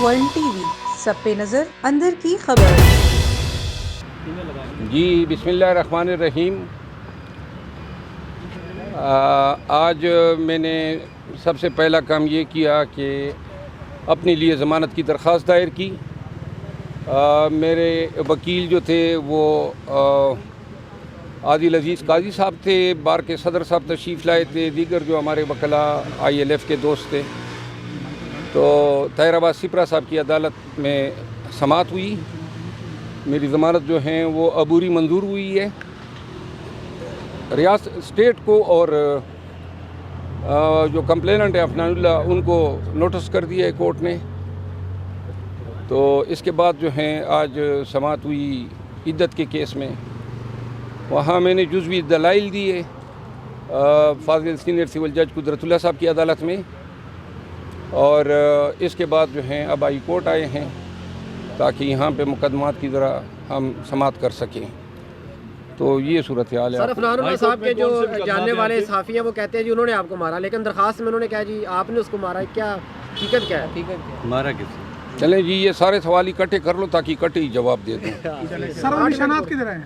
World T V, سب پہ نظر، اندر کی خبر۔ جی بسم اللہ الرحمن الرحیم۔ آج میں نے سب سے پہلا کام یہ کیا کہ اپنے لیے ضمانت کی درخواست دائر کی۔ میرے وکیل جو تھے وہ عادل عزیز قاضی صاحب تھے، بار کے صدر صاحب تشریف لائے تھے، دیگر جو ہمارے وکلاء ILF کے دوست تھے۔ تو طاہر آباد سپرہ صاحب کی عدالت میں سماعت ہوئی۔ میری ضمانت جو ہیں وہ عبوری منظور ہوئی ہے۔ ریاست اسٹیٹ کو اور جو کمپلیننٹ ہے عفنان اللہ، ان کو نوٹس کر دیا ہے کورٹ نے۔ تو اس کے بعد جو ہیں آج سماعت ہوئی عدت کے کیس میں۔ وہاں میں نے جزوی دلائل دیے فاضل سینئر سول جج قدرت اللہ صاحب کی عدالت میں، اور اس کے بعد جو ہیں اب ہائی کورٹ آئے ہیں تاکہ یہاں پہ مقدمات کی ذرا ہم سماعت کر سکیں۔ تو یہ صورتحال ہے۔ سر عفنان اللہ صاحب کے جو جاننے والے صحافی ہیں وہ کہتے ہیں جی انہوں نے آپ کو مارا، لیکن درخواست میں انہوں نے کہا جی آپ نے اس کو مارا، کیا حقیقت کیا ہے؟ مارا کس؟ چلیں جی یہ سارے سوال اکٹھے کر لو تاکہ اکٹھے ہی جواب دے دوں۔ سر نشانات کدھر ہیں؟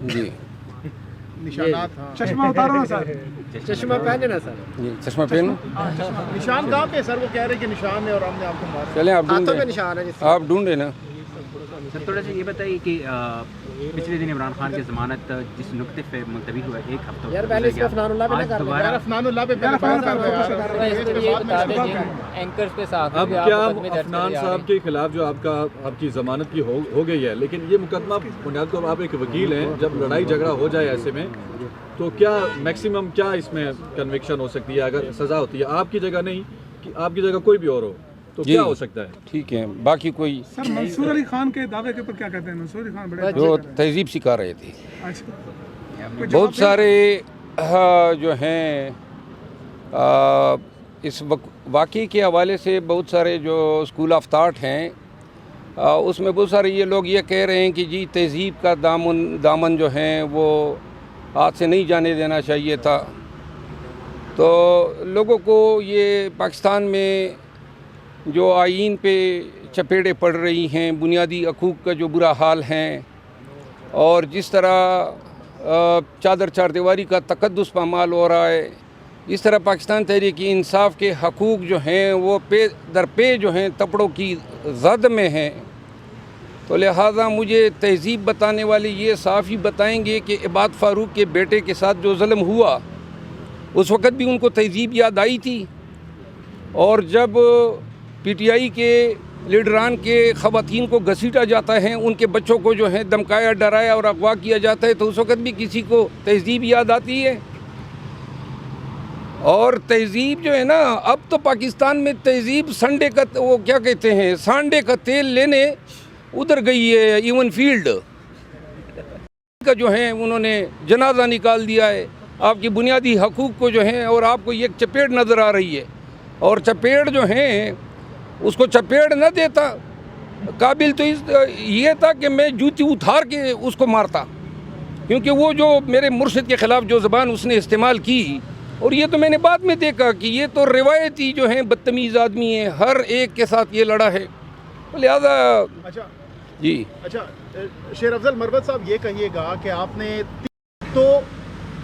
جی نشانات چشمہ اتارو نا سر۔ چشمہ پہنے نا سر۔ جی چشمہ پہنو۔ نشان کہاں پہ سر؟ وہ کہہ رہے کہ نشان ہے اور ہم نے آپ کو مارا۔ چلیں آپ ہاتھوں ڈھونڈیں، میں نشان ہے جس سے۔ آپ ڈھونڈیں نا۔ سر تھوڑا سا یہ بتائیے کہ پچھلے دن عمران خان کی ضمانت جس نقطے پہ ملتوی ہوا ایک ہفتہ یار پہلے اس کو عفنان اللہ پہ نہ کر دوبارہ عفنان اللہ پہ پہلے فائل کر اینکرز کے ساتھ اب کیا عفنان صاحب کے خلاف جو آپ کی ضمانت کی ہو گئی ہے، لیکن یہ مقدمہ بنیاد طور پر آپ ایک وکیل ہیں، جب لڑائی جھگڑا ہو جائے ایسے میں تو کیا میکسیمم کیا اس میں کنوکشن ہو سکتی ہے اگر سزا ہوتی ہے؟ آپ کی جگہ نہیں کہ آپ کی جگہ کوئی بھی اور ہو تو کیا ہو سکتا ہے؟ ٹھیک ہے، باقی کوئی سر منصور علی خان کے دعوے کے اوپر کیا کہتے ہیں؟ منصور علی خان بڑے جو تہذیب سکھا رہے تھے، بہت اچھا سارے جو ہیں اس واقعے کے حوالے سے بہت سارے جو اسکول آف تھاٹ ہیں اس میں بہت سارے یہ لوگ یہ کہہ رہے ہیں کہ جی تہذیب کا دامن جو ہیں وہ ہاتھ سے نہیں جانے دینا چاہیے تھا۔ تو لوگوں کو یہ پاکستان میں جو آئین پہ چپیڑیں پڑ رہی ہیں، بنیادی حقوق کا جو برا حال ہیں، اور جس طرح چادر چار دیواری کا تقدس پامال ہو رہا ہے، اس طرح پاکستان تحریک انصاف کے حقوق جو ہیں وہ پے در پے جو ہیں تپڑوں کی زد میں ہیں۔ تو لہٰذا مجھے تہذیب بتانے والے یہ صحافی بتائیں گے کہ عباد فاروق کے بیٹے کے ساتھ جو ظلم ہوا اس وقت بھی ان کو تہذیب یاد آئی تھی، اور جب PTI کے لیڈران کے خواتین کو گھسیٹا جاتا ہے، ان کے بچوں کو جو ہے دمکایا، ڈرایا اور اغوا کیا جاتا ہے، تو اس وقت بھی کسی کو تہذیب یاد آتی ہے؟ اور تہذیب جو ہے نا، اب تو پاکستان میں تہذیب سنڈے کا وہ کیا کہتے ہیں سانڈے کا تیل لینے ادھر گئی ہے۔ ایون فیلڈ کا جو ہے انہوں نے جنازہ نکال دیا ہے آپ کی بنیادی حقوق کو جو ہیں، اور آپ کو ایک چپیڑ نظر آ رہی ہے، اور چپیڑ جو ہیں اس کو چپیڑ نہ دیتا قابل تو یہ تھا کہ میں جوتی اتھار کے اس کو مارتا، کیونکہ وہ جو میرے مرشد کے خلاف جو زبان اس نے استعمال کی، اور یہ تو میں نے بعد میں دیکھا کہ یہ تو روایتی جو ہیں بدتمیز آدمی ہیں، ہر ایک کے ساتھ یہ لڑا ہے، لہذا جی۔ اچھا شیر افضل مروت صاحب، یہ کہیے گا کہ آپ نے تو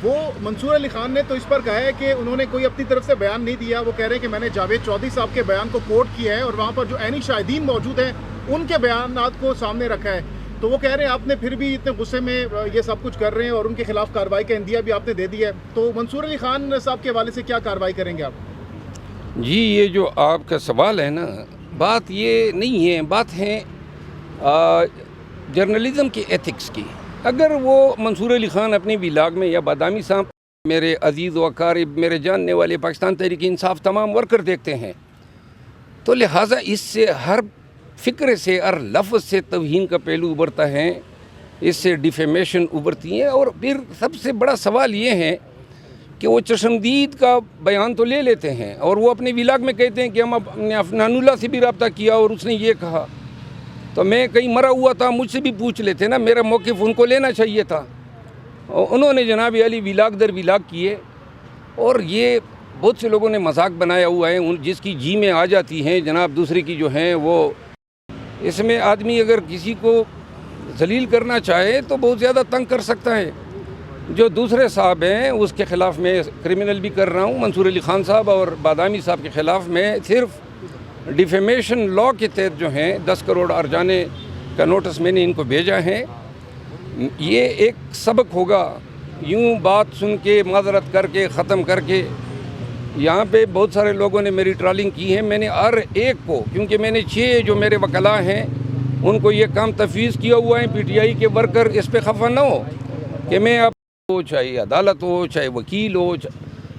وہ منصور علی خان نے تو اس پر کہا ہے کہ انہوں نے کوئی اپنی طرف سے بیان نہیں دیا، وہ کہہ رہے ہیں کہ میں نے جاوید چودھری صاحب کے بیان کو کوٹ کیا ہے اور وہاں پر جو عینی شاہدین موجود ہیں ان کے بیانات کو سامنے رکھا ہے، تو وہ کہہ رہے ہیں آپ نے پھر بھی اتنے غصے میں یہ سب کچھ کر رہے ہیں اور ان کے خلاف کارروائی کا عندیہ بھی آپ نے دے دیا ہے، تو منصور علی خان صاحب کے حوالے سے کیا کارروائی کریں گے آپ؟ جی یہ جو آپ کا سوال ہے نا، بات یہ نہیں ہے، بات ہے جرنلزم کے ایتھکس کی۔ اگر وہ منصور علی خان اپنی ولاگ میں یا بادامی صاحب میرے عزیز و اقارب، میرے جاننے والے پاکستان تحریک انصاف تمام ورکر دیکھتے ہیں، تو لہٰذا اس سے ہر فکر سے، ہر لفظ سے توہین کا پہلو ابھرتا ہے، اس سے ڈیفیمیشن ابھرتی ہیں، اور پھر سب سے بڑا سوال یہ ہے کہ وہ چشمدید کا بیان تو لے لیتے ہیں، اور وہ اپنے ولاگ میں کہتے ہیں کہ ہم نے عفنان اللہ سے بھی رابطہ کیا اور اس نے یہ کہا، تو میں کہیں مرا ہوا تھا، مجھ سے بھی پوچھ لیتے نا، میرا موقف ان کو لینا چاہیے تھا۔ انہوں نے جناب علی ولاگ در ولاگ کیے، اور یہ بہت سے لوگوں نے مذاق بنایا ہوا ہے، جس کی جی میں آ جاتی ہیں جناب دوسرے کی جو ہیں وہ، اس میں آدمی اگر کسی کو ذلیل کرنا چاہے تو بہت زیادہ تنگ کر سکتا ہے. جو دوسرے صاحب ہیں اس کے خلاف میں کرمنل بھی کر رہا ہوں، منصور علی خان صاحب اور بادامی صاحب کے خلاف میں صرف ڈیفیمیشن لاء کے تحت جو ہیں 10 کروڑ ارجانے کا نوٹس میں نے ان کو بھیجا ہے. یہ ایک سبق ہوگا، یوں بات سن کے معذرت کر کے ختم کر کے. یہاں پہ بہت سارے لوگوں نے میری ٹرالنگ کی ہے، میں نے ہر ایک کو، کیونکہ میں نے 6 جو میرے وکلاء ہیں ان کو یہ کام تفویض کیا ہوا ہے. پی ٹی آئی کے ورکر اس پہ خفا نہ ہو کہ میں اب ہو، چاہے عدالت ہو، چاہے وکیل ہو،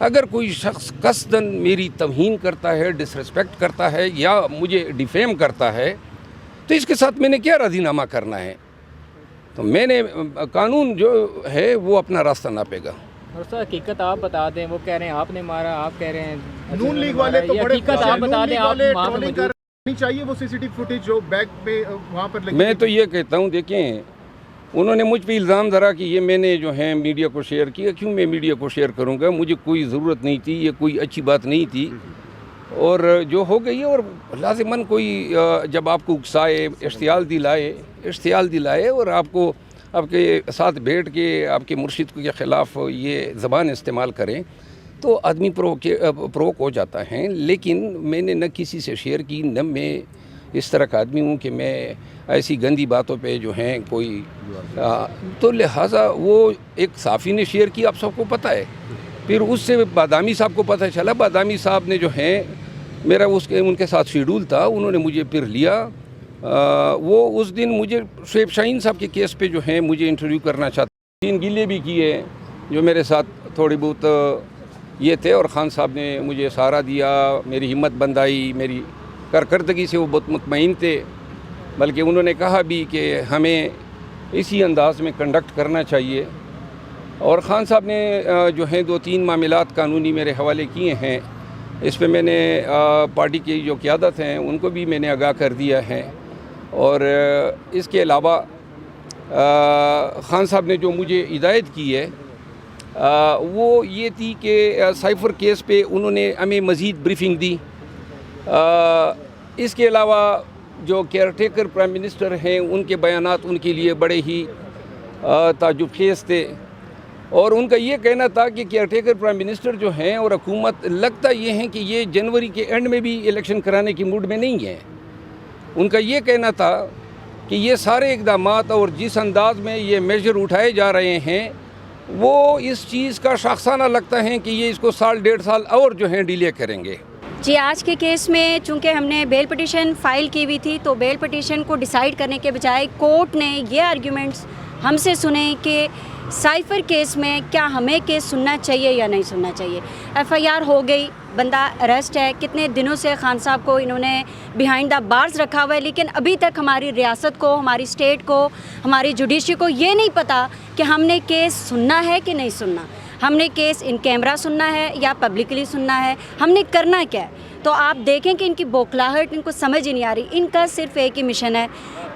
اگر کوئی شخص قصداً میری توہین کرتا ہے، ڈس رسپیکٹ کرتا ہے یا مجھے ڈیفیم کرتا ہے تو اس کے ساتھ میں نے کیا راضی نامہ کرنا ہے. تو میں نے قانون جو ہے وہ اپنا راستہ ناپے گا. اور سر حقیقت آپ بتا دیں، وہ کہہ رہے ہیں آپ نے مارا، آپ کہہ رہے ہیں نون لیگ والے تو بڑے حقیقت آپ بتا دیں، آپ وہاں پہ موجود نہیں چاہیے وہ سی سی ٹی وی فوٹیج جو بیک پہ وہاں پر لگی. میں تو یہ کہتا ہوں، دیکھیں انہوں نے مجھ پہ الزام دھرا کہ یہ میں نے جو ہے میڈیا کو شیئر کیا. کیوں میں میڈیا کو شیئر کروں گا؟ مجھے کوئی ضرورت نہیں تھی، یہ کوئی اچھی بات نہیں تھی اور جو ہو گئی. اور لازماً کوئی جب آپ کو اکسائے، اشتعال دلائے اور آپ کو آپ کے ساتھ بیٹھ کے آپ کے مرشد کے خلاف یہ زبان استعمال کریں تو آدمی پروک ہو جاتا ہے. لیکن میں نے نہ کسی سے شیئر کی، نہ میں اس طرح کا آدمی ہوں کہ میں ایسی گندی باتوں پہ جو ہیں کوئی تو لہٰذا وہ ایک صحافی نے شیئر کی، آپ سب کو پتہ ہے. پھر اس سے بادامی صاحب کو پتہ چلا، بادامی صاحب نے جو ہیں میرا ان کے ساتھ شیڈول تھا، انہوں نے مجھے پھر لیا. وہ اس دن مجھے شعیب شاہین صاحب کے کیس پہ جو ہیں مجھے انٹرویو کرنا چاہتے، 3 گلے بھی کیے جو میرے ساتھ تھوڑی بہت یہ تھے. اور خان صاحب نے مجھے سہارا دیا، میری ہمت بندائی، میری کارکردگی سے وہ بہت مطمئن تھے. بلکہ انہوں نے کہا بھی کہ ہمیں اسی انداز میں کنڈکٹ کرنا چاہیے. اور خان صاحب نے جو ہیں 2-3 معاملات قانونی میرے حوالے کیے ہیں. اس پہ میں نے پارٹی کی جو قیادت ہیں ان کو بھی میں نے آگاہ کر دیا ہے. اور اس کے علاوہ خان صاحب نے جو مجھے ہدایت کی ہے وہ یہ تھی کہ سائفر کیس پہ انہوں نے ہمیں مزید بریفنگ دی. اس کے علاوہ جو کیئر ٹیکر پرائم منسٹر ہیں ان کے بیانات ان کے لیے بڑے ہی تعجب خیز تھے. اور ان کا یہ کہنا تھا کہ کیئر ٹیکر پرائم منسٹر جو ہیں اور حکومت لگتا یہ ہے کہ یہ جنوری کے اینڈ میں بھی الیکشن کرانے کی موڈ میں نہیں ہے. ان کا یہ کہنا تھا کہ یہ سارے اقدامات اور جس انداز میں یہ میجر اٹھائے جا رہے ہیں وہ اس چیز کا شاخسانہ لگتا ہے کہ یہ اس کو 1.5 سال اور جو ہیں ڈیلے کریں گے. جی آج کے کیس میں چونکہ ہم نے بیل پٹیشن فائل کی ہوئی تھی تو بیل پٹیشن کو ڈیسائیڈ کرنے کے بجائے کورٹ نے یہ آرگیومنٹس ہم سے سنے کہ سائفر کیس میں کیا ہمیں کیس سننا چاہیے یا نہیں سننا چاہیے. ایف آئی آر ہو گئی، بندہ اریسٹ ہے، کتنے دنوں سے خان صاحب کو انہوں نے بیہائنڈ دا بارز رکھا ہوا ہے. لیکن ابھی تک ہماری ریاست کو، ہماری اسٹیٹ کو، ہماری جوڈیشری کو یہ نہیں پتہ کہ ہم نے کیس سننا ہے کہ نہیں سننا. ہم نے کیس ان کیمرہ سننا ہے یا پبلکلی سننا ہے، ہم نے کرنا کیا ہے. تو آپ دیکھیں کہ ان کی بوکھلاہٹ ان کو سمجھ ہی نہیں آ رہی. ان کا صرف ایک ہی مشن ہے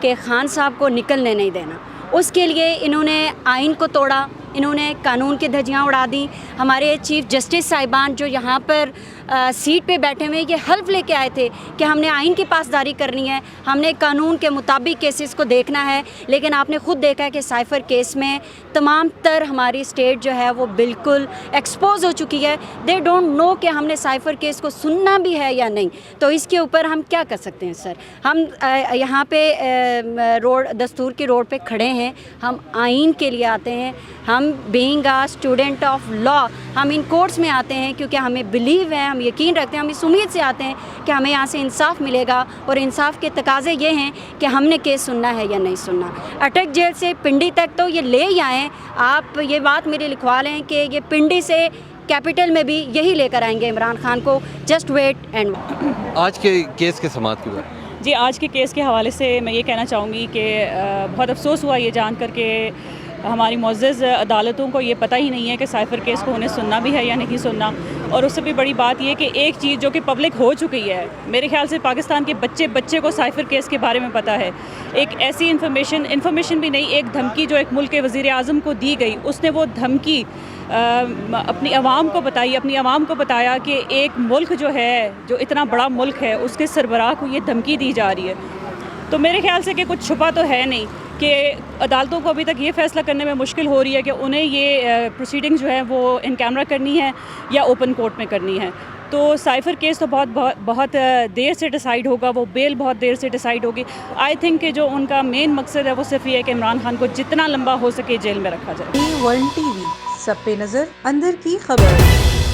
کہ خان صاحب کو نکلنے نہیں دینا. اس کے لیے انہوں نے آئین کو توڑا، انہوں نے قانون کی دھجیاں اڑا دیں. ہمارے چیف جسٹس صاحبان جو یہاں پر سیٹ پہ بیٹھے ہوئے یہ حلف لے کے آئے تھے کہ ہم نے آئین کی پاسداری کرنی ہے، ہم نے قانون کے مطابق کیسز کو دیکھنا ہے. لیکن آپ نے خود دیکھا کہ سائفر کیس میں تمام تر ہماری اسٹیٹ جو ہے وہ بالکل ایکسپوز ہو چکی ہے. دے ڈونٹ نو کہ ہم نے سائفر کیس کو سننا بھی ہے یا نہیں. تو اس کے اوپر ہم کیا کر سکتے ہیں سر؟ ہم یہاں پہ روڈ دستور کی روڈ پہ کھڑے ہیں، ہم آئین کے لیے آتے ہیں. ہم being a student of law ہم ان کورٹس میں آتے ہیں کیونکہ ہمیں بلیو ہے، ہم یقین رکھتے ہیں، ہم اس امید سے آتے ہیں کہ ہمیں یہاں سے انصاف ملے گا. اور انصاف کے تقاضے یہ ہیں کہ ہم نے کیس سننا ہے یا نہیں سننا. اٹک جیل سے پنڈی تک تو یہ لے ہی آئیں. آپ یہ بات میرے لکھوا لیں کہ یہ پنڈی سے کیپٹل میں بھی یہی لے کر آئیں گے عمران خان کو. جسٹ ویٹ اینڈ آج کے کیس کے سماعت کی بات. جی آج کے کیس کے حوالے سے میں یہ کہنا چاہوں گی کہ بہت افسوس ہوا یہ جان کر کہ ہماری معزز عدالتوں کو یہ پتہ ہی نہیں ہے کہ سائفر کیس کو انہیں سننا بھی ہے یا نہیں سننا. اور اس سے بھی بڑی بات یہ کہ ایک چیز جو کہ پبلک ہو چکی ہے, میرے خیال سے پاکستان کے بچے کو سائفر کیس کے بارے میں پتہ ہے. ایک ایسی انفارمیشن بھی نہیں, ایک دھمکی جو ایک ملک کے وزیر اعظم کو دی گئی, اس نے وہ دھمکی اپنی عوام کو بتائی, اپنی عوام کو بتایا کہ ایک ملک جو ہے, جو اتنا بڑا ملک ہے, اس کے سربراہ کو یہ دھمکی دی جا رہی ہے. تو میرے خیال سے کہ کچھ چھپا تو ہے نہیں کہ عدالتوں کو ابھی تک یہ فیصلہ کرنے میں مشکل ہو رہی ہے کہ انہیں یہ پروسیڈنگ جو ہے وہ ان کیمرہ کرنی ہے یا اوپن کورٹ میں کرنی ہے. تو سائفر کیس تو بہت دیر سے ڈیسائیڈ ہوگا, وہ بیل بہت دیر سے ڈیسائیڈ ہوگی. آئی تھنک کہ جو ان کا مین مقصد ہے وہ صرف یہ ہے کہ عمران خان کو جتنا لمبا ہو سکے جیل میں رکھا جائے. ون ٹی وی, سب پہ نظر, اندر کی خبر.